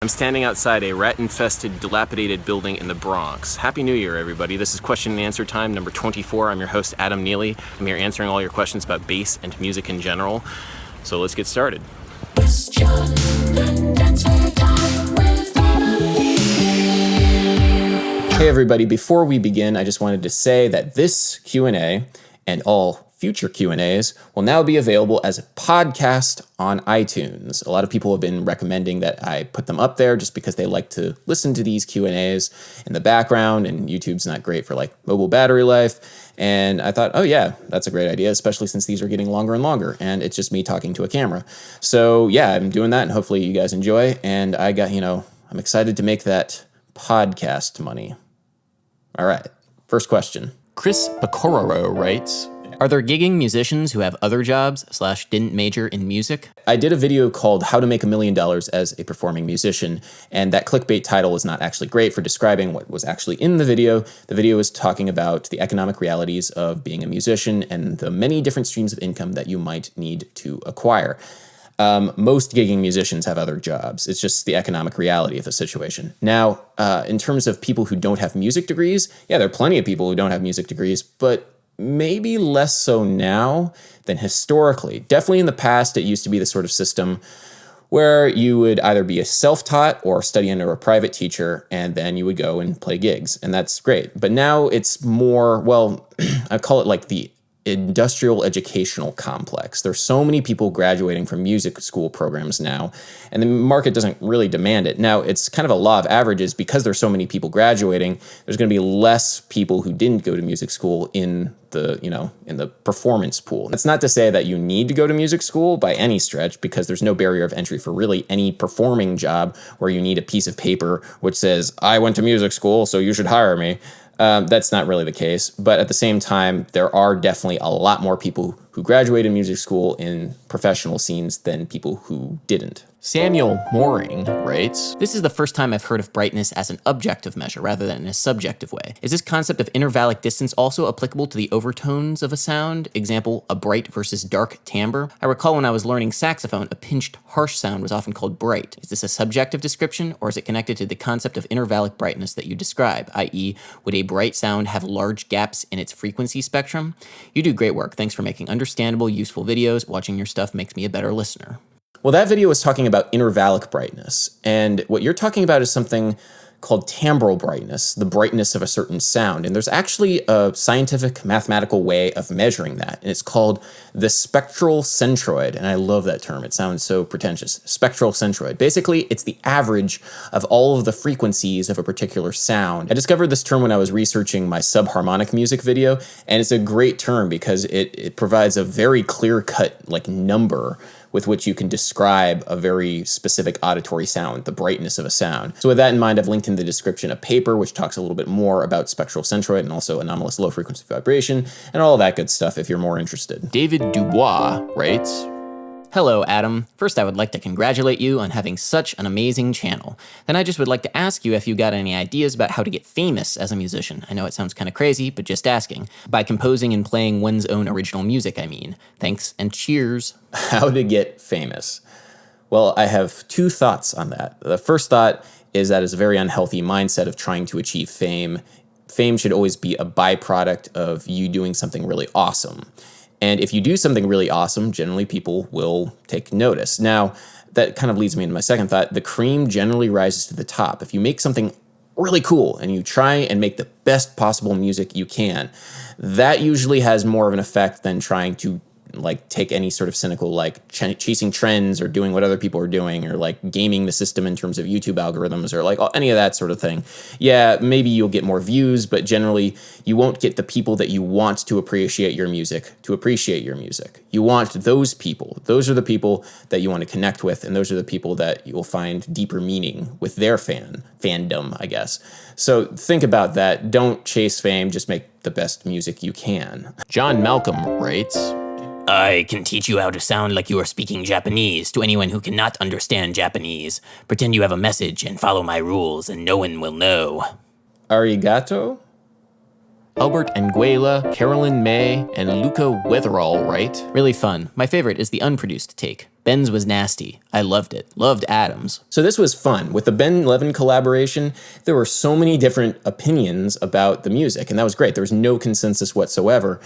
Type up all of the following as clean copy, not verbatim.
I'm standing outside a rat-infested, dilapidated building in the Bronx. Happy New Year, everybody. This is question and answer time number 24. I'm your host, Adam Neely. I'm here answering all your questions about bass and music in general. So let's get started. Question and answer time with Adam. Hey everybody, before we begin, I just wanted to say that this Q&A and all future Q&As will now be available as a podcast on iTunes. A lot of people have been recommending that I put them up there just because they like to listen to these Q&As in the background, and YouTube's not great for like mobile battery life. And I thought, oh yeah, that's a great idea, especially since these are getting longer and longer and it's just me talking to a camera. So yeah, I'm doing that and hopefully you guys enjoy. And I got, I'm excited to make that podcast money. All right, first question. Chris Pecoraro writes, are there gigging musicians who have other jobs / didn't major in music? I did a video called How to Make $1 Million as a Performing Musician, and that clickbait title is not actually great for describing what was actually in the video. The video is talking about the economic realities of being a musician and the many different streams of income that you might need to acquire. Most gigging musicians have other jobs. It's just the economic reality of the situation. Now, in terms of people who don't have music degrees, yeah, there are plenty of people who don't have music degrees, but maybe less so now than historically. Definitely in the past, it used to be the sort of system where you would either be a self-taught or study under a private teacher, and then you would go and play gigs, and that's great. But now it's more, well, I call it like the industrial educational complex. There's so many people graduating from music school programs now, and the market doesn't really demand it. Now, it's kind of a law of averages. Because there's so many people graduating, there's going to be less people who didn't go to music school in the, in the performance pool. That's not to say that you need to go to music school by any stretch, because there's no barrier of entry for really any performing job where you need a piece of paper which says, I went to music school, so you should hire me. That's not really the case, but at the same time, there are definitely a lot more people who graduated music school in professional scenes than people who didn't. Samuel Moehring writes, this is the first time I've heard of brightness as an objective measure rather than in a subjective way. Is this concept of intervallic distance also applicable to the overtones of a sound? Example, a bright versus dark timbre? I recall when I was learning saxophone, a pinched, harsh sound was often called bright. Is this a subjective description, or is it connected to the concept of intervallic brightness that you describe, i.e., would a bright sound have large gaps in its frequency spectrum? You do great work. Thanks for making understandable, useful videos. Watching your stuff makes me a better listener. Well, that video was talking about intervallic brightness, and what you're talking about is something called timbral brightness, the brightness of a certain sound. And there's actually a scientific mathematical way of measuring that, and it's called the spectral centroid. And I love that term. It sounds so pretentious. Spectral centroid. Basically, it's the average of all of the frequencies of a particular sound. I discovered this term when I was researching my subharmonic music video, and it's a great term because it provides a very clear-cut number with which you can describe a very specific auditory sound, the brightness of a sound. So with that in mind, I've linked in the description a paper which talks a little bit more about spectral centroid and also anomalous low frequency vibration and all that good stuff if you're more interested. David Dubois writes, hello, Adam. First, I would like to congratulate you on having such an amazing channel. Then I just would like to ask you if you got any ideas about how to get famous as a musician. I know it sounds kind of crazy, but just asking. By composing and playing one's own original music, I mean. Thanks and cheers. How to get famous? Well, I have two thoughts on that. The first thought is that it's a very unhealthy mindset of trying to achieve fame. Fame should always be a byproduct of you doing something really awesome. And if you do something really awesome, generally people will take notice. Now, that kind of leads me into my second thought. The cream generally rises to the top. If you make something really cool and you try and make the best possible music you can, that usually has more of an effect than trying to take any sort of cynical chasing trends or doing what other people are doing or gaming the system in terms of YouTube algorithms or any of that sort of thing. Yeah, maybe you'll get more views, but generally you won't get the people that you want to appreciate your music. You want those people. Those are the people that you want to connect with, and those are the people that you will find deeper meaning with their fandom, I guess. So think about that. Don't chase fame, just make the best music you can. John Malcolm writes, I can teach you how to sound like you are speaking Japanese to anyone who cannot understand Japanese. Pretend you have a message and follow my rules and no one will know. Arigato? Albert Anguela, Carolyn May, and Luca Wetherall write, really fun. My favorite is the unproduced take. Ben's was nasty. I loved it. Loved Adam's. So this was fun. With the Ben Levin collaboration, there were so many different opinions about the music, and that was great. There was no consensus whatsoever.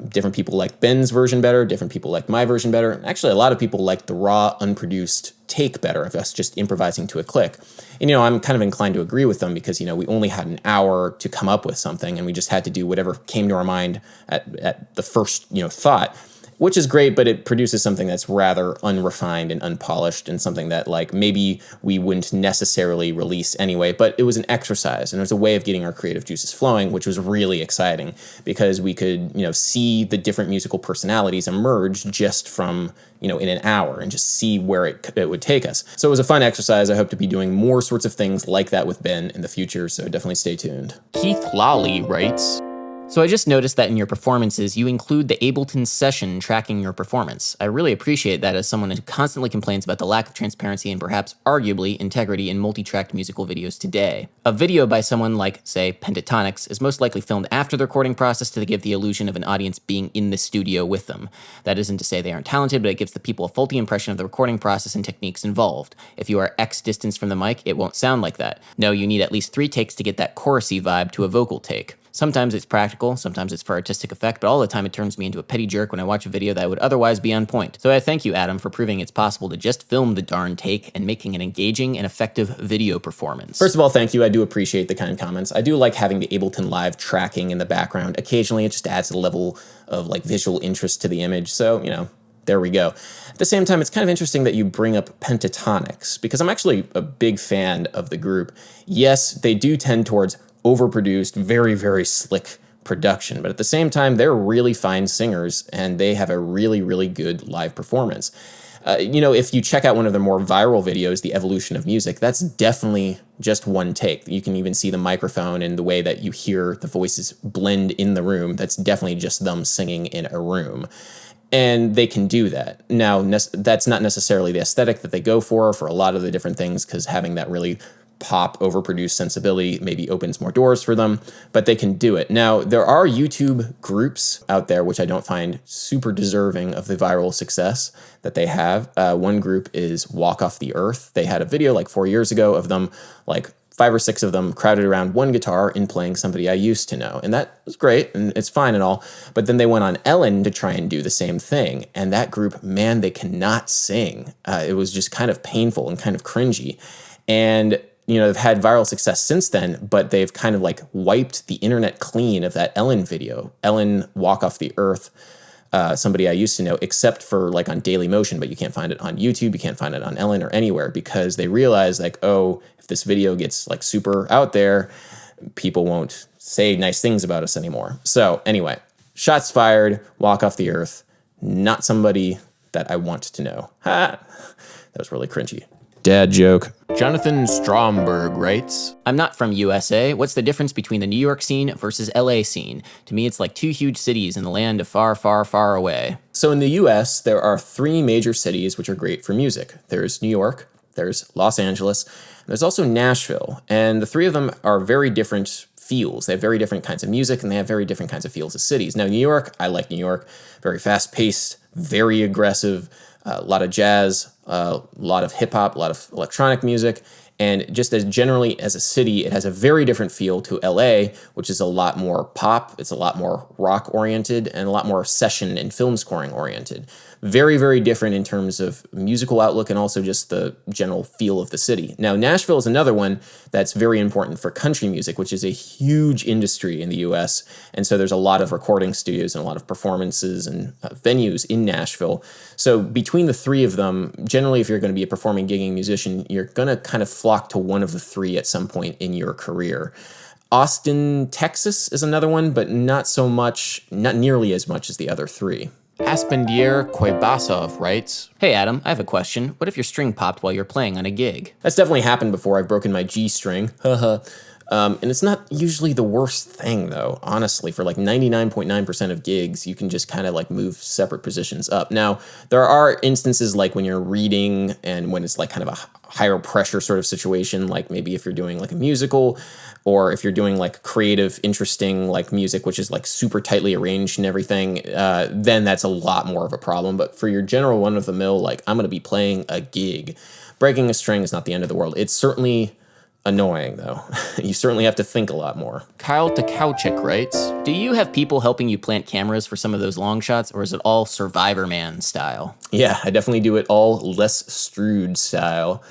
Different people liked Ben's version better, different people liked my version better. Actually, a lot of people liked the raw, unproduced take better of us just improvising to a click. And, I'm kind of inclined to agree with them because, we only had an hour to come up with something, and we just had to do whatever came to our mind at the first, thought. Which is great, but it produces something that's rather unrefined and unpolished and something that maybe we wouldn't necessarily release anyway, but it was an exercise and it was a way of getting our creative juices flowing, which was really exciting because we could, see the different musical personalities emerge just from, in an hour and just see where it would take us. So it was a fun exercise. I hope to be doing more sorts of things like that with Ben in the future, so definitely stay tuned. Keith Lalley writes, so I just noticed that in your performances, you include the Ableton session tracking your performance. I really appreciate that as someone who constantly complains about the lack of transparency and perhaps arguably integrity in multi-tracked musical videos today. A video by someone like, say, Pentatonics is most likely filmed after the recording process to give the illusion of an audience being in the studio with them. That isn't to say they aren't talented, but it gives the people a faulty impression of the recording process and techniques involved. If you are X distance from the mic, it won't sound like that. No, you need at least 3 takes to get that chorusy vibe to a vocal take. Sometimes it's practical, sometimes it's for artistic effect, but all the time it turns me into a petty jerk when I watch a video that would otherwise be on point. So I thank you, Adam, for proving it's possible to just film the darn take and making an engaging and effective video performance. First of all, thank you. I do appreciate the kind comments. I do like having the Ableton Live tracking in the background. Occasionally, it just adds a level of visual interest to the image. So, there we go. At the same time, it's kind of interesting that you bring up Pentatonics because I'm actually a big fan of the group. Yes, they do tend towards overproduced, very, very slick production. But at the same time, they're really fine singers and they have a really, really good live performance. If you check out one of their more viral videos, The Evolution of Music, that's definitely just one take. You can even see the microphone and the way that you hear the voices blend in the room. That's definitely just them singing in a room. And they can do that. Now, that's not necessarily the aesthetic that they go for a lot of the different things, because having that really pop overproduced sensibility maybe opens more doors for them, but they can do it. Now, there are YouTube groups out there which I don't find super deserving of the viral success that they have. One group is Walk Off the Earth. They had a video 4 years ago of them, 5 or 6 of them crowded around one guitar and playing Somebody I Used to Know. And that was great and it's fine and all. But then they went on Ellen to try and do the same thing. And that group, man, they cannot sing. It was just kind of painful and kind of cringy. And they've had viral success since then, but they've kind of wiped the internet clean of that Ellen video. Ellen Walk Off the Earth, Somebody I Used to Know, except for on Daily Motion, but you can't find it on YouTube, you can't find it on Ellen or anywhere, because they realize if this video gets super out there, people won't say nice things about us anymore. So anyway, shots fired, Walk Off the Earth, not somebody that I want to know. Ha! That was really cringy. Dad joke. Jonathan Stromberg writes, I'm not from USA. What's the difference between the New York scene versus LA scene? To me, it's like 2 huge cities in the land of far, far, far away. So in the US, there are 3 major cities which are great for music. There's New York, there's Los Angeles, and there's also Nashville. And the 3 of them are very different feels. They have very different kinds of music and they have very different kinds of feels as cities. Now, New York, I like New York. Very fast-paced, very aggressive, a lot of jazz, a lot of hip-hop, a lot of electronic music, and just as generally as a city, it has a very different feel to LA, which is a lot more pop, it's a lot more rock-oriented, and a lot more session and film scoring-oriented. Very, very different in terms of musical outlook and also just the general feel of the city. Now, Nashville is another one that's very important for country music, which is a huge industry in the US. And so there's a lot of recording studios and a lot of performances and venues in Nashville. So between the 3 of them, generally, if you're going to be a performing, gigging musician, you're going to kind of flock to one of the 3 at some point in your career. Austin, Texas is another one, but not nearly as much as the other 3. Aspandiar Koibassov writes, Hey Adam, I have a question. What if your string popped while you're playing on a gig? That's definitely happened before. I've broken my G string. And it's not usually the worst thing, though, honestly. For like 99.9% of gigs, you can just kind of like move separate positions up. Now, there are instances like when you're reading and when it's like kind of a higher pressure sort of situation, like maybe if you're doing like a musical or if you're doing like creative, interesting like music, which is like super tightly arranged and everything, then that's a lot more of a problem. But for your general one-of-the-mill, like I'm going to be playing a gig, breaking a string is not the end of the world. It's certainly annoying, though. You certainly have to think a lot more. Kyle Tekaucic writes, do you have people helping you plant cameras for some of those long shots, or is it all Survivorman style? Yeah, I definitely do it all Les Strood style.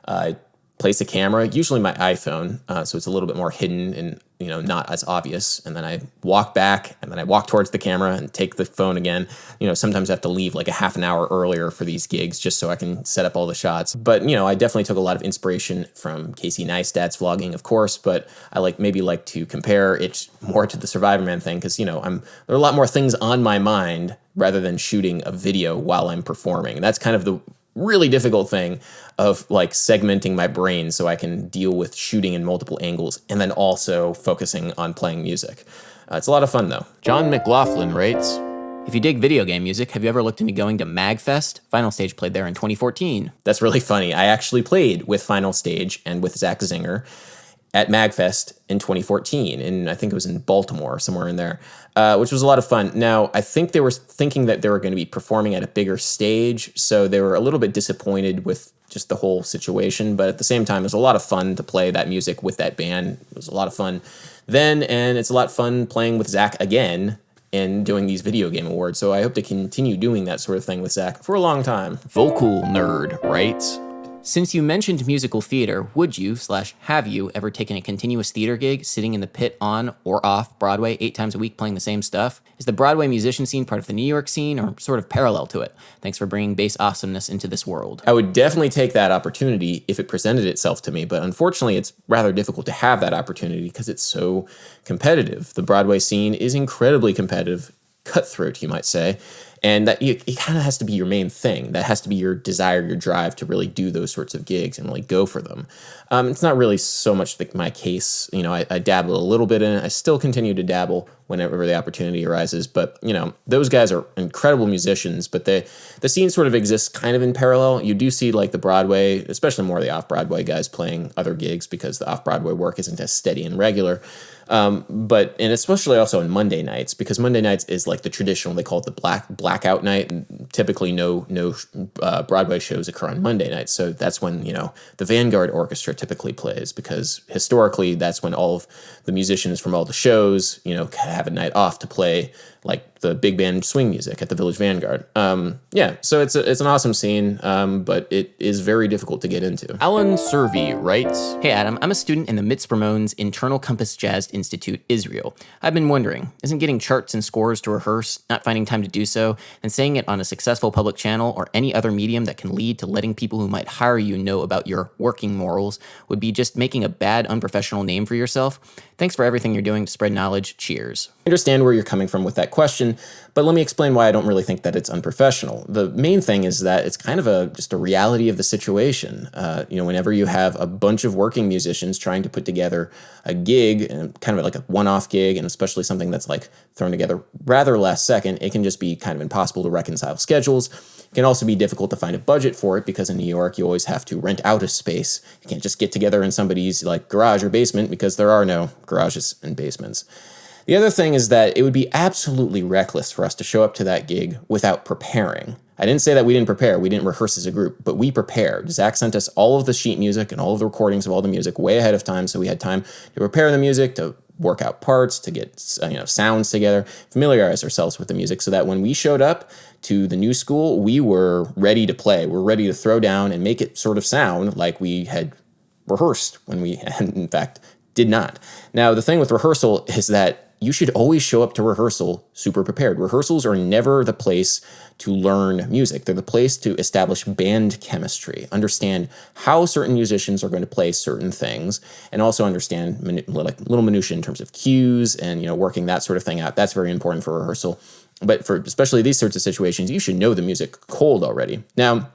I place a camera, usually my iPhone, so it's a little bit more hidden and not as obvious. And then I walk back, and then I walk towards the camera and take the phone again. Sometimes I have to leave like a half an hour earlier for these gigs just so I can set up all the shots. But I definitely took a lot of inspiration from Casey Neistat's vlogging, of course. But I like to compare it more to the Survivorman thing because there are a lot more things on my mind rather than shooting a video while I'm performing. And that's kind of the really difficult thing of like segmenting my brain so I can deal with shooting in multiple angles and then also focusing on playing music. It's a lot of fun though. John McLaughlin writes, if you dig video game music, have you ever looked into going to MagFest? Final Stage played there in 2014. That's really funny. I actually played with Final Stage and with Zach Zinger at MagFest in 2014, and I think it was in Baltimore, somewhere in there, which was a lot of fun. Now, I think they were thinking that they were going to be performing at a bigger stage, so they were a little bit disappointed with just the whole situation, but at the same time, it was a lot of fun to play that music with that band. It was a lot of fun then, and it's a lot of fun playing with Zach again and doing these video game awards, so I hope to continue doing that sort of thing with Zach for a long time. vocalnerd writes, since you mentioned musical theater, would you/have you ever taken a continuous theater gig sitting in the pit on or off Broadway 8 times a week playing the same stuff? Is the Broadway musician scene part of the New York scene or sort of parallel to it? Thanks for bringing bass awesomeness into this world. I would definitely take that opportunity if it presented itself to me, but unfortunately it's rather difficult to have that opportunity because it's so competitive. The Broadway scene is incredibly competitive, cutthroat, you might say. And that it kind of has to be your main thing. That has to be your desire, your drive to really do those sorts of gigs and really go for them. It's not really so much like my case. I dabble a little bit in it. I still continue to dabble whenever the opportunity arises. But, those guys are incredible musicians, but the scene sort of exists kind of in parallel. You do see like the Broadway, especially more of the off-Broadway guys playing other gigs because the off-Broadway work isn't as steady and regular. And especially also on Monday nights, because Monday nights is like the traditional, they call it the blackout night. And typically no Broadway shows occur on Monday nights. So that's when, the Vanguard Orchestra typically plays, because historically that's when all of the musicians from all the shows, have a night off to play like the big band swing music at the Village Vanguard. So it's an awesome scene, but it is very difficult to get into. Alon Servi writes, hey Adam, I'm a student in the Mitzbramone's Internal Compass Jazz Institute, Israel. I've been wondering, isn't getting charts and scores to rehearse, not finding time to do so, and saying it on a successful public channel or any other medium that can lead to letting people who might hire you know about your working morals would be just making a bad, unprofessional name for yourself? Thanks for everything you're doing to spread knowledge. Cheers. I understand where you're coming from with that question, but let me explain why I don't really think that it's unprofessional. The main thing is that it's kind of just a reality of the situation. Whenever you have a bunch of working musicians trying to put together a gig, and kind of like a one-off gig, and especially something that's like thrown together rather last second, it can just be kind of impossible to reconcile schedules. It can also be difficult to find a budget for it because in New York, you always have to rent out a space. You can't just get together in somebody's like garage or basement because there are no garages and basements. The other thing is that it would be absolutely reckless for us to show up to that gig without preparing. I didn't say that we didn't prepare. We didn't rehearse as a group, but we prepared. Zach sent us all of the sheet music and all of the recordings of all the music way ahead of time, so we had time to prepare the music, to work out parts, to get sounds together, familiarize ourselves with the music, so that when we showed up to the new school, we were ready to play. We're ready to throw down and make it sort of sound like we had rehearsed when we, in fact, did not. Now, the thing with rehearsal is that you should always show up to rehearsal super prepared. Rehearsals are never the place to learn music. They're the place to establish band chemistry, understand how certain musicians are going to play certain things, and also understand like little minutiae in terms of cues and working that sort of thing out. That's very important for rehearsal. But for especially these sorts of situations, you should know the music cold already. Now,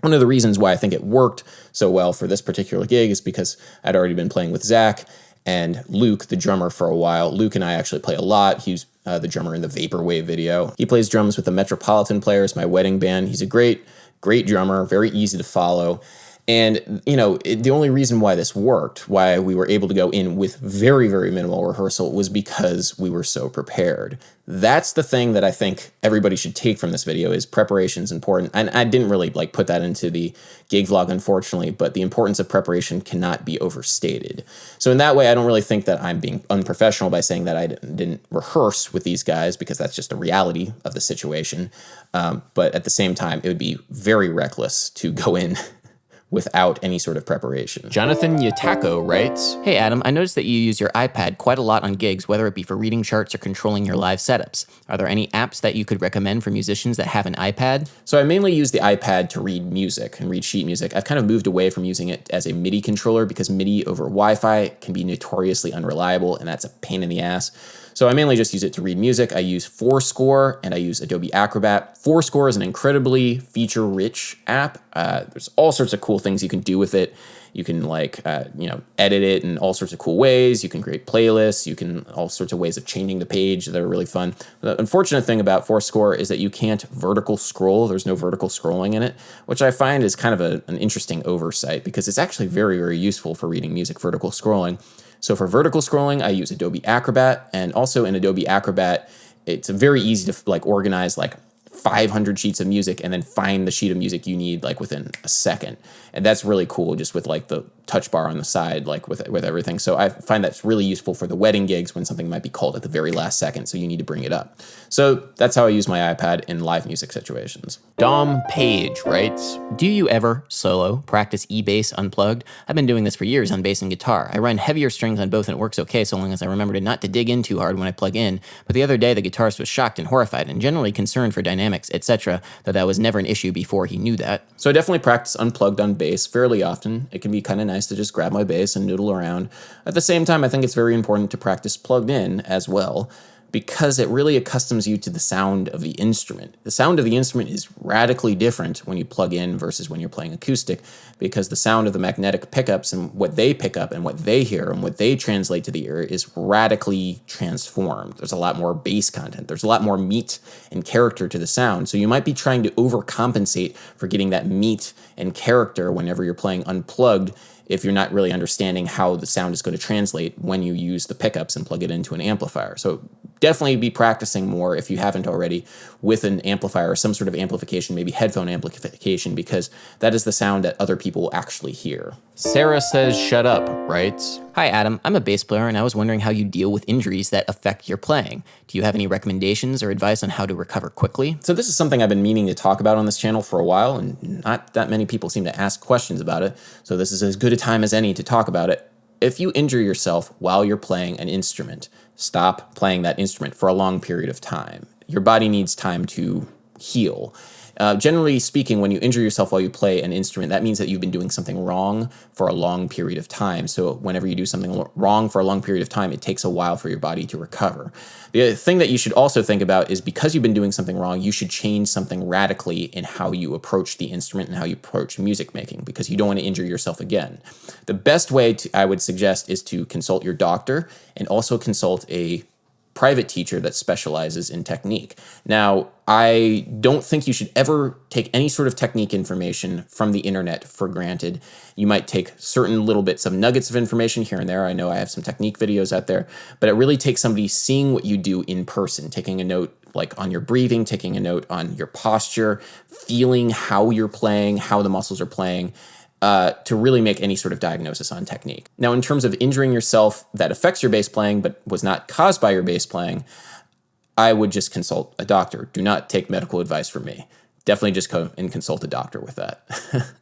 one of the reasons why I think it worked so well for this particular gig is because I'd already been playing with Zach, and Luke, the drummer, for a while. Luke and I actually play a lot. He's the drummer in the Vaporwave video. He plays drums with the Metropolitan Players, my wedding band. He's a great drummer, very easy to follow. And, the only reason why this worked, why we were able to go in with very, very minimal rehearsal, was because we were so prepared. That's the thing that I think everybody should take from this video, is preparation is important. And I didn't really put that into the gig vlog, unfortunately, but the importance of preparation cannot be overstated. So in that way, I don't really think that I'm being unprofessional by saying that I didn't rehearse with these guys, because that's just a reality of the situation. But at the same time, it would be very reckless to go in without any sort of preparation. Jonathan Yataco writes, Hey Adam, I noticed that you use your iPad quite a lot on gigs, whether it be for reading charts or controlling your live setups. Are there any apps that you could recommend for musicians that have an iPad? So I mainly use the iPad to read music and read sheet music. I've kind of moved away from using it as a MIDI controller, because MIDI over Wi-Fi can be notoriously unreliable, and that's a pain in the ass. So I mainly just use it to read music. I use Fourscore and I use Adobe Acrobat. Fourscore is an incredibly feature-rich app. There's all sorts of cool things you can do with it. You can edit it in all sorts of cool ways. You can create playlists. You can all sorts of ways of changing the page that are really fun. The unfortunate thing about Fourscore is that you can't vertical scroll. There's no vertical scrolling in it, which I find is kind of an interesting oversight, because it's actually very, very useful for reading music, vertical scrolling. So for vertical scrolling, I use Adobe Acrobat, and also in Adobe Acrobat, it's very easy to organize 500 sheets of music and then find the sheet of music you need within a second. And that's really cool, just with the touch bar on the side, with everything. So I find that's really useful for the wedding gigs when something might be called at the very last second, so you need to bring it up. So that's how I use my iPad in live music situations. Dom Page writes, Do you ever, solo, practice E-bass unplugged? I've been doing this for years on bass and guitar. I run heavier strings on both and it works okay, so long as I remember not to dig in too hard when I plug in. But the other day, the guitarist was shocked and horrified and generally concerned for dynamics, etc., though that was never an issue before he knew that. So I definitely practice unplugged on bass fairly often. It can be kind of nice to just grab my bass and noodle around. At the same time, I think it's very important to practice plugged in as well, because it really accustoms you to the sound of the instrument. The sound of the instrument is radically different when you plug in versus when you're playing acoustic, because the sound of the magnetic pickups and what they pick up and what they hear and what they translate to the ear is radically transformed. There's a lot more bass content. There's a lot more meat and character to the sound. So you might be trying to overcompensate for getting that meat and character whenever you're playing unplugged, if you're not really understanding how the sound is going to translate when you use the pickups and plug it into an amplifier. So definitely be practicing more, if you haven't already, with an amplifier or some sort of amplification, maybe headphone amplification, because that is the sound that other people will actually hear. Sarah Says Shut Up writes, Hi Adam, I'm a bass player and I was wondering how you deal with injuries that affect your playing. Do you have any recommendations or advice on how to recover quickly? So this is something I've been meaning to talk about on this channel for a while, and not that many people seem to ask questions about it, so this is as good a time as any to talk about it. If you injure yourself while you're playing an instrument, stop playing that instrument for a long period of time. Your body needs time to heal. Generally speaking, when you injure yourself while you play an instrument, that means that you've been doing something wrong for a long period of time. So whenever you do something wrong for a long period of time, it takes a while for your body to recover. The thing that you should also think about is, because you've been doing something wrong, you should change something radically in how you approach the instrument and how you approach music making, because you don't want to injure yourself again. The best way I would suggest is to consult your doctor, and also consult a private teacher that specializes in technique. Now, I don't think you should ever take any sort of technique information from the internet for granted. You might take certain little bits of nuggets of information here and there. I know I have some technique videos out there, but it really takes somebody seeing what you do in person, taking a note on your breathing, taking a note on your posture, feeling how you're playing, how the muscles are playing, to really make any sort of diagnosis on technique. Now, in terms of injuring yourself that affects your bass playing but was not caused by your bass playing, I would just consult a doctor. Do not take medical advice from me. Definitely just go and consult a doctor with that.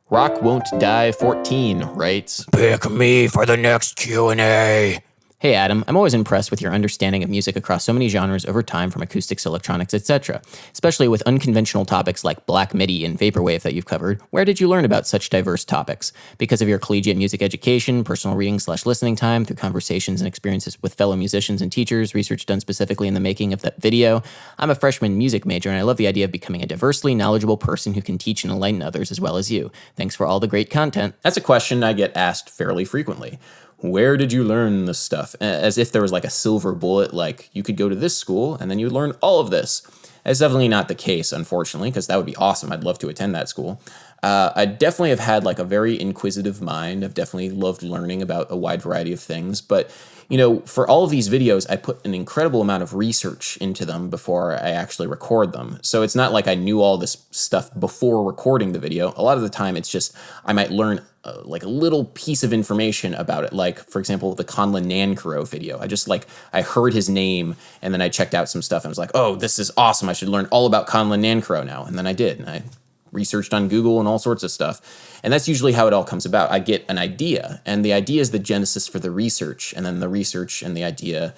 Rock Won't Die 14 writes, Pick me for the next Q&A. Hey Adam, I'm always impressed with your understanding of music across so many genres over time, from acoustics, electronics, etc., especially with unconventional topics like black MIDI and vaporwave that you've covered. Where did you learn about such diverse topics? Because of your collegiate music education, personal reading/listening time, through conversations and experiences with fellow musicians and teachers, research done specifically in the making of that video? I'm a freshman music major, and I love the idea of becoming a diversely knowledgeable person who can teach and enlighten others as well as you. Thanks for all the great content. That's a question I get asked fairly frequently. where did you learn this stuff? As if there was like a silver bullet, like you could go to this school and then you'd learn all of this. That's definitely not the case, unfortunately, because that would be awesome. I'd love to attend that school. I definitely have had like a very inquisitive mind. I've definitely loved learning about a wide variety of things. But, you know, for all of these videos, I put an incredible amount of research into them before I actually record them. So it's not like I knew all this stuff before recording the video. A lot of the time, it's just I might learn like a little piece of information about it. Like, for example, the Conlon Nancro video. I heard his name and then I checked out some stuff and I was like, oh, this is awesome. I should learn all about Conlon Nancro now. And then I did. And I researched on Google and all sorts of stuff. And that's usually how it all comes about. I get an idea, and the idea is the genesis for the research, and then the research and the idea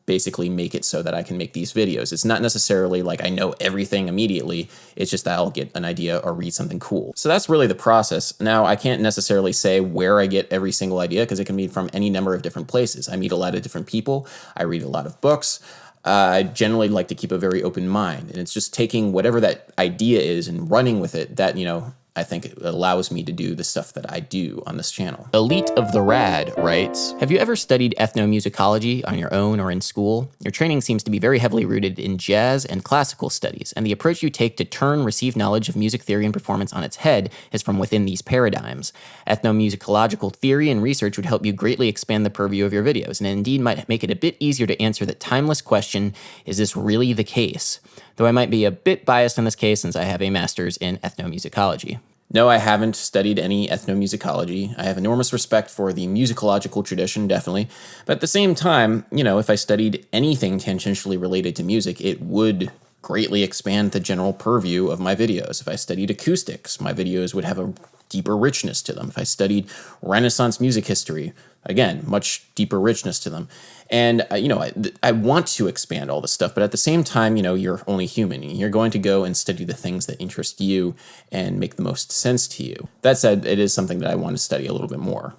basically make it so that I can make these videos. It's not necessarily like I know everything immediately. It's just that I'll get an idea or read something cool. So that's really the process. Now, I can't necessarily say where I get every single idea because it can be from any number of different places. I meet a lot of different people. I read a lot of books. I generally like to keep a very open mind, and it's just taking whatever that idea is and running with it that, you know, I think it allows me to do the stuff that I do on this channel. EliteOfTheRad writes, have you ever studied ethnomusicology on your own or in school? Your training seems to be very heavily rooted in jazz and classical studies, and the approach you take to turn received knowledge of music theory and performance on its head is from within these paradigms. Ethnomusicological theory and research would help you greatly expand the purview of your videos, and indeed might make it a bit easier to answer the timeless question, is this really the case? Though I might be a bit biased in this case since I have a master's in ethnomusicology. No, I haven't studied any ethnomusicology. I have enormous respect for the musicological tradition, definitely. But at the same time, you know, if I studied anything tangentially related to music, it would greatly expand the general purview of my videos. If I studied acoustics, my videos would have a deeper richness to them. If I studied Renaissance music history, again, much deeper richness to them. And, you know, I want to expand all this stuff, but at the same time, you know, you're only human. You're going to go and study the things that interest you and make the most sense to you. That said, it is something that I want to study a little bit more.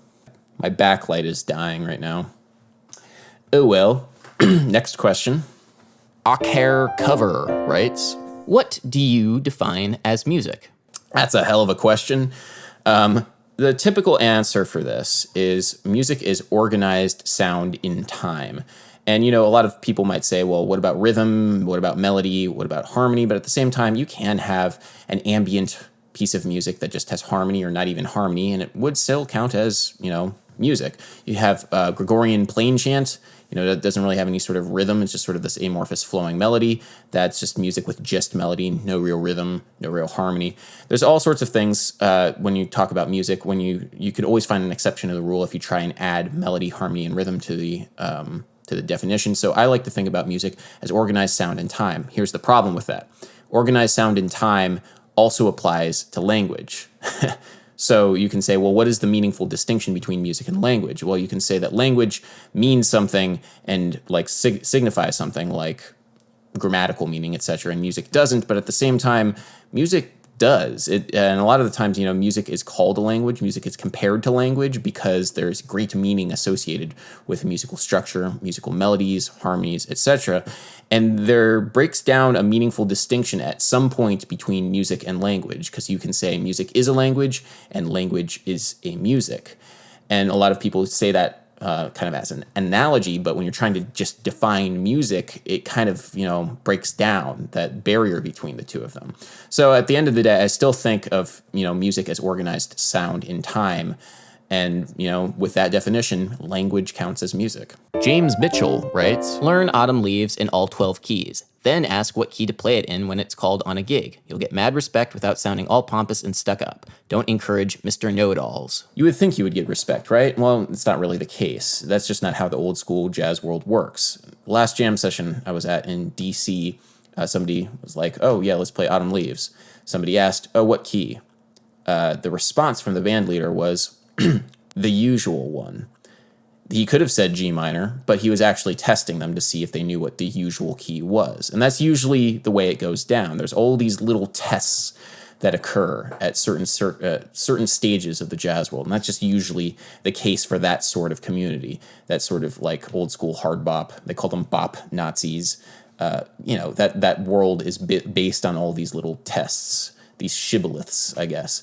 My backlight is dying right now. Oh well. Next question. AqareCover writes, what do you define as music? That's a hell of a question. The typical answer for this is music is organized sound in time. And, you know, a lot of people might say, well, what about rhythm? What about melody? What about harmony? But at the same time, you can have an ambient piece of music that just has harmony or not even harmony, and it would still count as, you know, music. You have Gregorian plain chant. You know, that doesn't really have any sort of rhythm. It's just sort of this amorphous flowing melody. That's just music with just melody, no real rhythm, no real harmony. There's all sorts of things when you talk about music, when you could always find an exception to the rule if you try and add melody, harmony, and rhythm to the definition. So I like to think about music as organized sound in time. Here's the problem with that. Organized sound in time also applies to language. So you can say, well, what is the meaningful distinction between music and language? Well, you can say that language means something and like signifies something like grammatical meaning, etc., and music doesn't. But at the same time, music does. And a lot of the times, you know, music is called a language. Music is compared to language because there's great meaning associated with musical structure, musical melodies, harmonies, etc. And there breaks down a meaningful distinction at some point between music and language, because you can say music is a language and language is a music. And a lot of people say that kind of as an analogy, but when you're trying to just define music, it kind of, you know, breaks down that barrier between the two of them. So at the end of the day, I still think of, you know, music as organized sound in time. And, you know, with that definition, language counts as music. James Mitchell writes, learn Autumn Leaves in all 12 keys. Then ask what key to play it in when it's called on a gig. You'll get mad respect without sounding all pompous and stuck up. Don't encourage Mr. Know-it-alls. You would think you would get respect, right? Well, it's not really the case. That's just not how the old school jazz world works. Last jam session I was at in DC, somebody was like, oh yeah, let's play Autumn Leaves. Somebody asked, oh, what key? The response from the band leader was, the usual one. He could have said G minor, but he was actually testing them to see if they knew what the usual key was. And that's usually the way it goes down. There's all these little tests that occur at certain stages of the jazz world. And that's just usually the case for that sort of community, that sort of like old school hard bop. They call them bop Nazis. You know, that world is based on all these little tests, these shibboleths, I guess.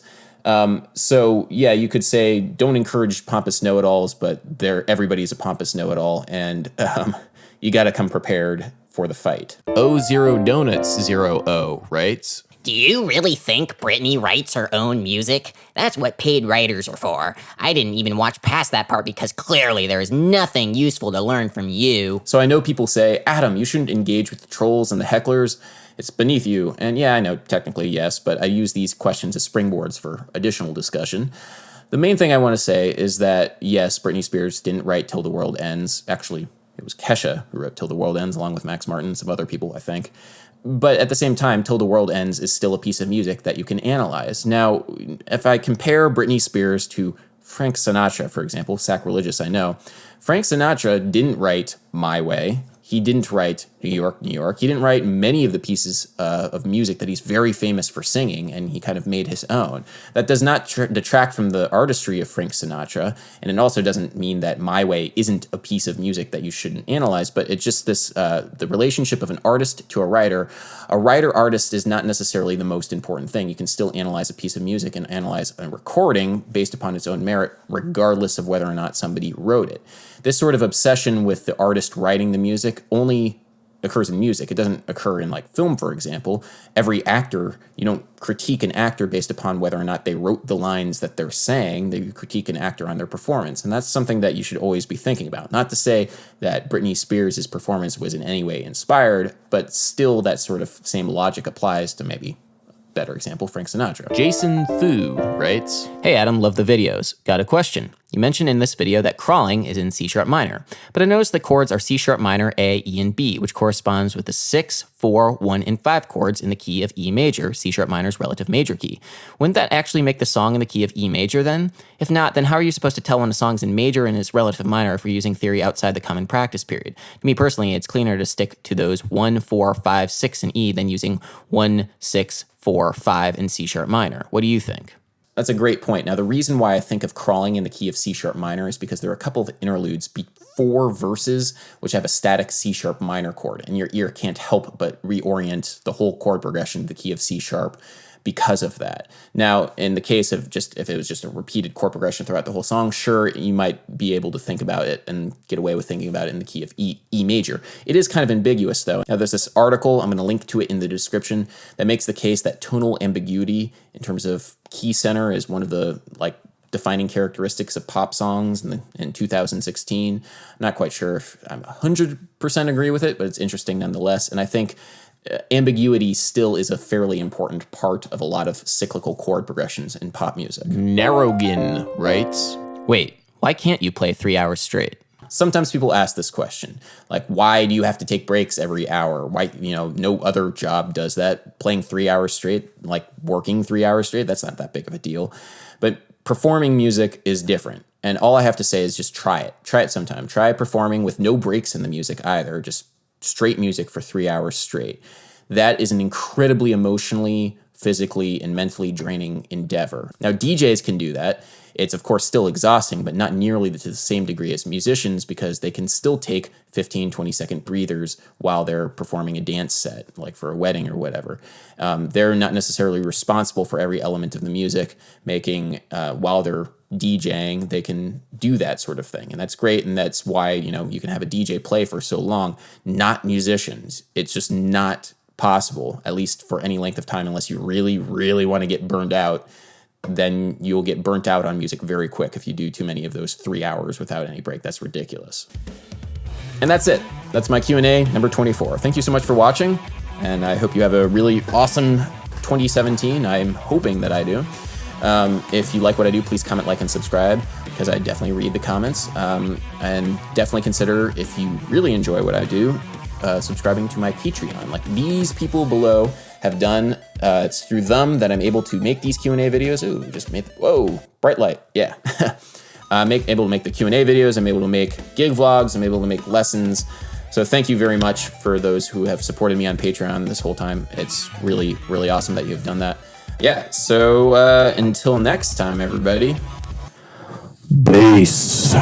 So yeah, you could say don't encourage pompous know-it-alls, but everybody's a pompous know-it-all, and you got to come prepared for the fight. O0 Donuts 0O writes, Do you really think Britney writes her own music? That's what paid writers are for. I didn't even watch past that part because clearly there is nothing useful to learn from you. So I know people say, Adam, you shouldn't engage with the trolls and the hecklers. It's beneath you. And yeah, I know technically yes, but I use these questions as springboards for additional discussion. The main thing I want to say is that yes, Britney Spears didn't write Till the World Ends. Actually, it was Kesha who wrote Till the World Ends along with Max Martin and some other people, I think. But at the same time, Till the World Ends is still a piece of music that you can analyze. Now, if I compare Britney Spears to Frank Sinatra, for example, sacrilegious, I know, Frank Sinatra didn't write My Way. He didn't write New York, New York. He didn't write many of the pieces of music that he's very famous for singing, and he kind of made his own. That does not detract from the artistry of Frank Sinatra, and it also doesn't mean that My Way isn't a piece of music that you shouldn't analyze, but it's just this, the relationship of an artist to a writer. A writer-artist is not necessarily the most important thing. You can still analyze a piece of music and analyze a recording based upon its own merit, regardless of whether or not somebody wrote it. This sort of obsession with the artist writing the music only occurs in music. It doesn't occur in like film, for example. Every actor, you don't critique an actor based upon whether or not they wrote the lines that they're saying. They critique an actor on their performance. And that's something that you should always be thinking about. Not to say that Britney Spears' performance was in any way inspired, but still that sort of same logic applies to maybe better example, Frank Sinatra. Jason Thu writes, Hey Adam, love the videos. Got a question. You mentioned in this video that crawling is in C# minor, but I noticed the chords are C# minor, A, E, and B, which corresponds with the 6, 4, 1, and 5 chords in the key of E major, C# minor's relative major key. Wouldn't that actually make the song in the key of E major then? If not, then how are you supposed to tell when a song's in major and is relative minor if we're using theory outside the common practice period? To me personally, it's cleaner to stick to those 1, 4, 5, 6 in E than using 1, 6, 4, 5 in C# minor. What do you think? That's a great point. Now, the reason why I think of crawling in the key of C# minor is because there are a couple of interludes before verses which have a static C# minor chord, and your ear can't help but reorient the whole chord progression to the key of C# because of that. Now, in the case of just if it was just a repeated chord progression throughout the whole song, sure, you might be able to think about it and get away with thinking about it in the key of E major. It is kind of ambiguous, though. Now, there's this article, I'm going to link to it in the description, that makes the case that tonal ambiguity in terms of key center is one of the defining characteristics of pop songs in 2016. I'm not quite sure if I'm 100% agree with it, but it's interesting nonetheless. And I think ambiguity still is a fairly important part of a lot of cyclical chord progressions in pop music. Naroghin writes, Wait, why can't you play 3 hours straight? Sometimes people ask this question, like, why do you have to take breaks every hour? Why, no other job does that. Playing 3 hours straight, like working 3 hours straight, that's not that big of a deal. But performing music is different. And all I have to say is just try it. Try it sometime. Try performing with no breaks in the music either, just straight music for 3 hours straight. That is an incredibly emotionally, physically, and mentally draining endeavor. Now, DJs can do that. It's, of course, still exhausting, but not nearly to the same degree as musicians because they can still take 15, 20-second breathers while they're performing a dance set, like for a wedding or whatever. They're not necessarily responsible for every element of the music, making, while they're DJing, they can do that sort of thing. And that's great, and that's why, you can have a DJ play for so long. Not musicians. It's just not possible, at least for any length of time, unless you really, really want to get burned out. Then you'll get burnt out on music very quick if you do too many of those 3 hours without any break. That's ridiculous. And that's it. That's my Q&A number 24. Thank you so much for watching, and I hope you have a really awesome 2017. I'm hoping that I do. If you like what I do, please comment, like, and subscribe, because I definitely read the comments. And definitely consider, if you really enjoy what I do, subscribing to my Patreon. Like these people below have done. It's through them that I'm able to make these Q&A videos. Ooh, just made, whoa, bright light, yeah. Able to make the Q&A videos. I'm able to make gig vlogs. I'm able to make lessons. So thank you very much for those who have supported me on Patreon this whole time. It's really, really awesome that you've done that. Yeah, so until next time, everybody. Peace.